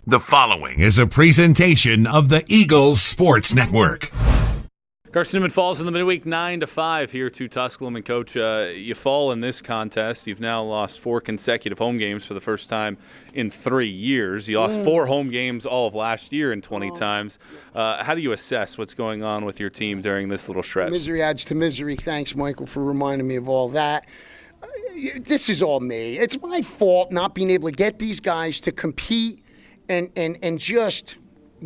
The following is a presentation of the Eagles Sports Network. Carson-Newman falls in the midweek 9-5 here to Tusculum. And, Coach, you fall in this contest. You've now lost 4 consecutive home games for the first time in 3 years. You lost 4 home games all of last year in 20 times. How do you assess what's going on with your team during this little stretch? Misery adds to misery. Thanks, Michael, for reminding me of all that. This is all me. It's my fault not being able to get these guys to compete and just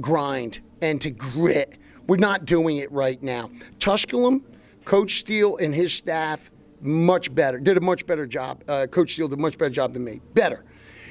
grind and to grit. We're not doing it right now. Tusculum, Coach Steele and his staff, did a much better job. Coach Steele did a much better job than me. Better.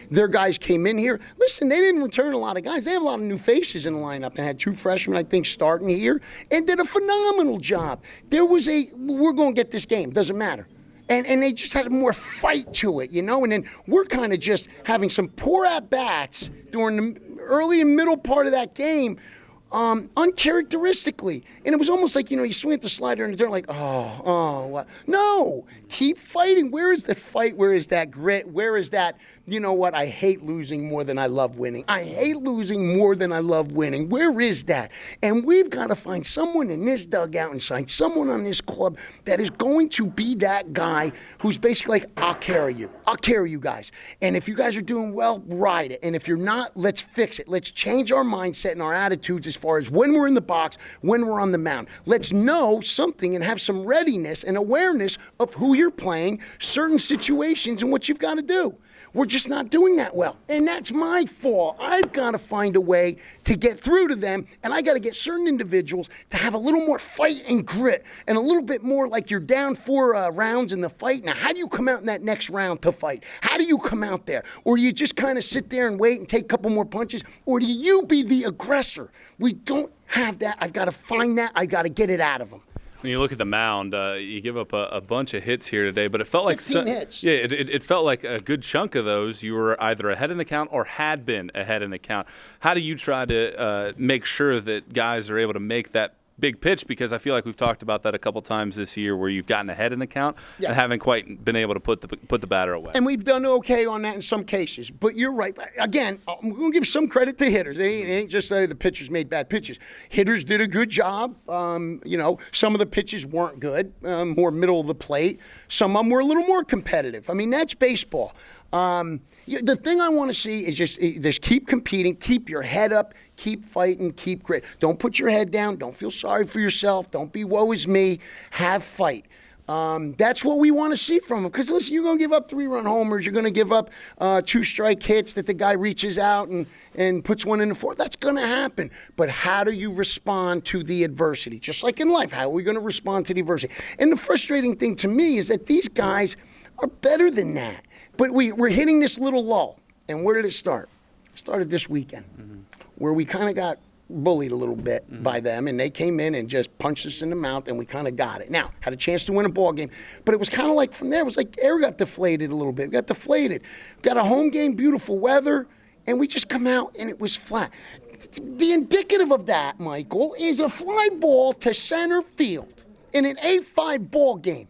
Their guys came in here. Listen, they didn't return a lot of guys. They have a lot of new faces in the lineup and had 2 freshmen, I think, starting here and did a phenomenal job. We're going to get this game. Doesn't matter. And they just had more fight to it, And then we're kind of just having some poor at-bats during the early and middle part of that game, uncharacteristically. And it was almost like, you swing at the slider and they're like, what? No, keep fighting. Where is the fight? Where is that grit? Where is that, I hate losing more than I love winning. I hate losing more than I love winning. Where is that? And we've got to find someone in this dugout and find someone on this club that is going to be that guy who's basically like, I'll carry you. I'll carry you guys. And if you guys are doing well, ride it. And if you're not, let's fix it. Let's change our mindset and our attitudes as far as when we're in the box, when we're on the mound. Let's know something and have some readiness and awareness of who you're playing, certain situations, and what you've got to do. We're just not doing that well. And that's my fault. I've got to find a way to get through to them, and I got to get certain individuals to have a little more fight and grit and a little bit more like you're down 4 rounds in the fight. Now, how do you come out in that next round to fight? How do you come out there? Or you just kind of sit there and wait and take a couple more punches? Or do you be the aggressor? We don't have that. I've got to find that. I've got to get it out of them. When you look at the mound, you give up a bunch of hits here today, but it felt like 15 hits. Yeah, it felt like a good chunk of those you were either ahead in the count or had been ahead in the count. How do you try to make sure that guys are able to make that big pitch? Because I feel like we've talked about that a couple times this year where you've gotten ahead in the count and haven't quite been able to put the batter away. And we've done okay on that in some cases. But you're right. Again, I'm going to give some credit to hitters. It ain't just the pitchers made bad pitches. Hitters did a good job. Some of the pitches weren't good, more middle of the plate. Some of them were a little more competitive. I mean, that's baseball. The thing I want to see is just keep competing, keep your head up, keep fighting, keep grit. Don't put your head down. Don't feel sorry for yourself. Don't be woe is me. Have fight. That's what we want to see from them. Because, listen, you're going to give up 3-run homers. You're going to give up 2-strike hits that the guy reaches out and puts one in the fourth. That's going to happen. But how do you respond to the adversity? Just like in life, how are we going to respond to the adversity? And the frustrating thing to me is that these guys are better than that. But we're hitting this little lull. And where did it start? It started this weekend, where we kind of got bullied a little bit by them, and they came in and just punched us in the mouth, and we kind of got it. Now, had a chance to win a ball game, but it was kind of like from there, it was like air got deflated a little bit. We got deflated. Got a home game, beautiful weather, and we just come out, and it was flat. The indicative of that, Michael, is a fly ball to center field in an 8-5 ball game.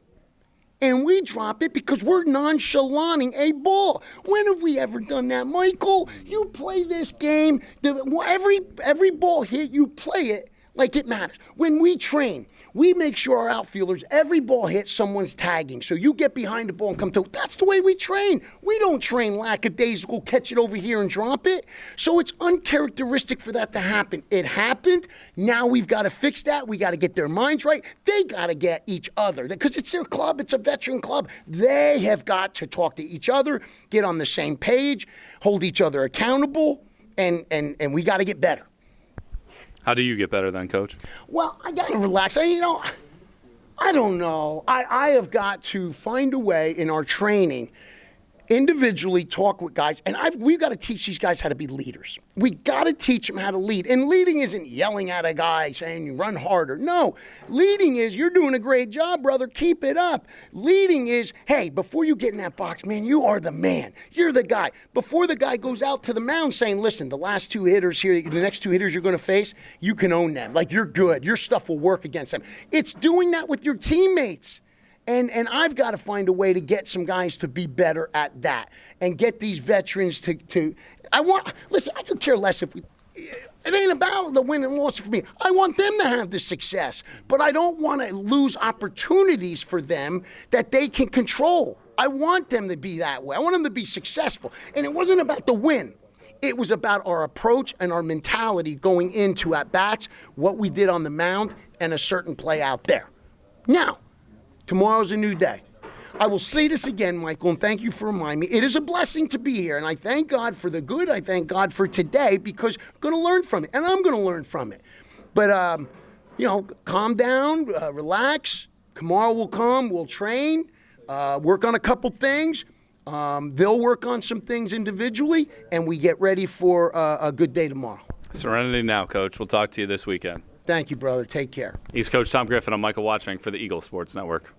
And we drop it because we're nonchalanting a ball. When have we ever done that, Michael? You play this game, every ball hit, you play it like it matters. When we train, we make sure our outfielders, every ball hit, someone's tagging. So you get behind the ball and come through. That's the way we train. We don't train lackadaisical, catch it over here and drop it. So it's uncharacteristic for that to happen. It happened. Now we've got to fix that. We got to get their minds right. They got to get each other because it's their club. It's a veteran club. They have got to talk to each other, get on the same page, hold each other accountable, and we got to get better. How do you get better then, Coach? Well, I got to relax. I don't know. I have got to find a way in our training individually talk with guys, and we've got to teach these guys how to be leaders. We got to teach them how to lead. And leading isn't yelling at a guy saying you run harder. No, leading is you're doing a great job, brother. Keep it up. Leading is, hey, before you get in that box, man, you are the man. You're the guy. Before the guy goes out to the mound saying, listen, the last 2 hitters here, the next 2 hitters you're going to face, you can own them. Like, you're good. Your stuff will work against them. It's doing that with your teammates. And I've got to find a way to get some guys to be better at that and get these veterans to listen, I could care less if we. It ain't about the win and loss for me. I want them to have the success, but I don't want to lose opportunities for them that they can control. I want them to be that way. I want them to be successful. And it wasn't about the win. It was about our approach and our mentality going into at-bats, what we did on the mound, and a certain play out there. Now, tomorrow's a new day. I will say this again, Michael, and thank you for reminding me. It is a blessing to be here, and I thank God for the good. I thank God for today because I'm going to learn from it, and I'm going to learn from it. But, calm down, relax. Tomorrow will come. We'll train, work on a couple things. They'll work on some things individually, and we get ready for a good day tomorrow. Serenity now, Coach. We'll talk to you this weekend. Thank you, brother. Take care. He's Coach Tom Griffin. I'm Michael Watching for the Eagle Sports Network.